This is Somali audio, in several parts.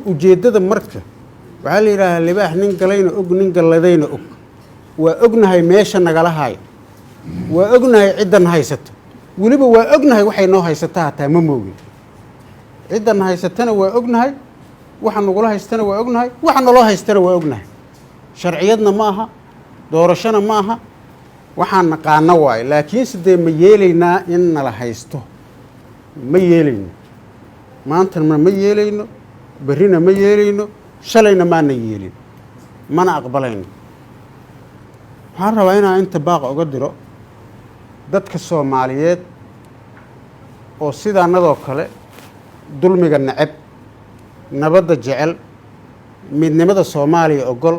ujeeddada marka waxaa la yidhaahaa libaax nin galayna og nin galladayna og waa ognahay meesha nagala haayo waa ognahay ciddan haysato weliba waa ognahay waxay noo haysataa hataa ma moogin ciddan haysatana waa ognahay waxa nagula haystana waa ognahay waxa naloo haystana waa ognahay sharciyadna ma aha doorashona ma aha waxaan naqaano waaye laakiinse dee ma yeelaynaa in nala haysto ma yeelayno maantana ma yeelayno berrina ma yeelayno shalayna maana yeelin mana aqbalayno waxaan rabaa inaan inta baaqa uga diro dadka Soomaaliyeed oo sidaanadoo kale dulmiga nacab nabadda jecel midnimada Soomaaliya ogol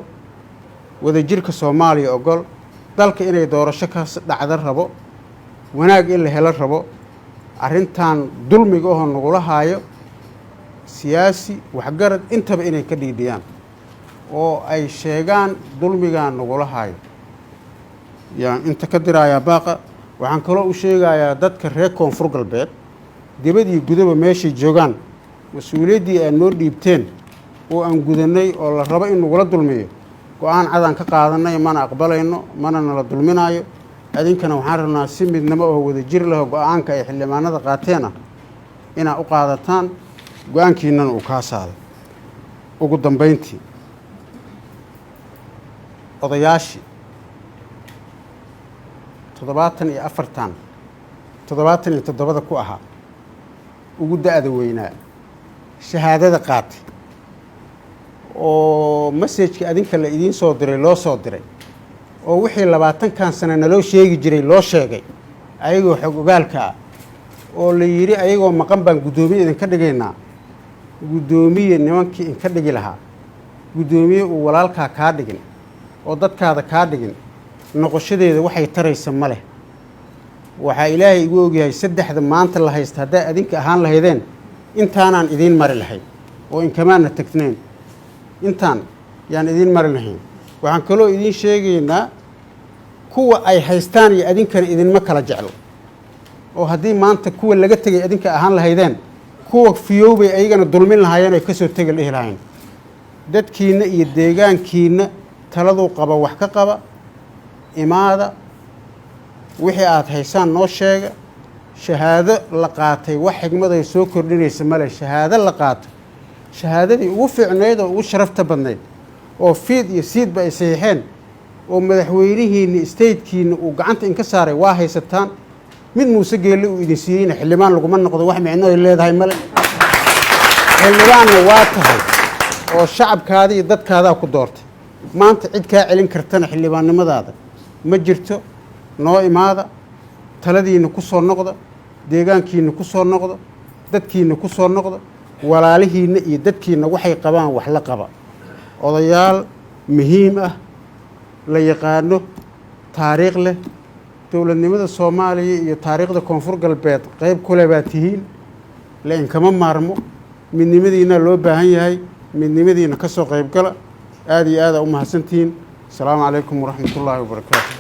wadajirka Soomaaliya ogol dalka inay doorasho ka dhacda rabo wanaag in la helo rabo arrintan dulmiga oo nagula haayo siyaasi waxgarad intaba inay ka dhiidhiyaan oo ay sheegaan dulmiga nagula haayo yaan inta ka diraaya baaqa waxaan kaloo u sheegayaa dadka reer koonfur galbeed dibadii gudaba meeshay joogaan mas-uuliyaddii aan noo dhiibteen oo aan gudanay oo la rabo in nagula dulmiyo go-aan cadaan ka qaadanay mana aqbalayno mana nala dulminaayo adinkana waxaan rabnaa si midnimo oo wada jir leh go-aanka ay xildhibaanada qaateena inaa u qaadataan go-aankiinana uu kaa saaday ugu dambayntii odayaashii 77 ku ahaa ugu da'da weynaa shahaadada qaatay oo message-ka adinka la idiin soo diray loo soo diray oo wixii 20 sano naloo sheegi jiray loo sheegay ayagoo xog ogaalka ah oo la yiri ayagoo maqan baan gudoomiye idinka dhigaynaa gudoomiye nimankii in ka dhigi lahaa gudoomiye uu walaalkaa kaa dhigin oo dadkaada kaa dhigin noqoshadeeda waxay taraysa ma leh waxaa ilaahay igu ogyahay saddexda maanta la haysta haddaa adinka ahaan lahaydeen intaanaan idiin mari lahayn oo inkamaana tagnayn intaan yaan idiin mari lahayn waxaan kaloo idiin sheegaynaa kuwa ay haystaan iyo adinkana idinma kala jeclo oo haddii maanta kuwa laga tegay adinka ahaan lahaydeen kuwa fiyoobay ayagana dulmin lahaayeen ay ka soo tegi dhihi lahayn dadkiina iyo deegaankiina taladuu qaba wax ka qaba imaada wixii aad haysaan noo sheega shahaado la qaatay wax xigmad ay soo kordhinaysa male shahaado la qaato shahaadadii ugu fiicnayd oo ugu sharafta badnayd oo fiid iyo siidba ay saxiixeen oo madaxweynihiinna statekiina uu gacanta inka saaray waa haysataan mid muuse geelle uu idin siiyeyna xildhibaan laguma noqdo wax micno ay leedahay male xildhibaanna waa tahay oo shacabkaada iyo dadkaadaa ku doortay maanta cid kaa celin kartana xildhibaannimadaada ma jirto noo imaada taladiina ku soo noqda deegaankiina ku soo noqda dadkiina ku soo noqda walaalihiina iyo dadkiina waxay qabaan wax la qaba odayaal muhiim ah la yaqaano taariikh leh dowladnimada Soomaaliya iyo taariikhda koonfur galbeed qayb kale baa tihiin la inkama maarmo midnimadiina loo baahan yahay midnimadiina ka soo qayb gala aad iyo aad u mahadsantiin السلام عليكم ورحمة الله وبركاته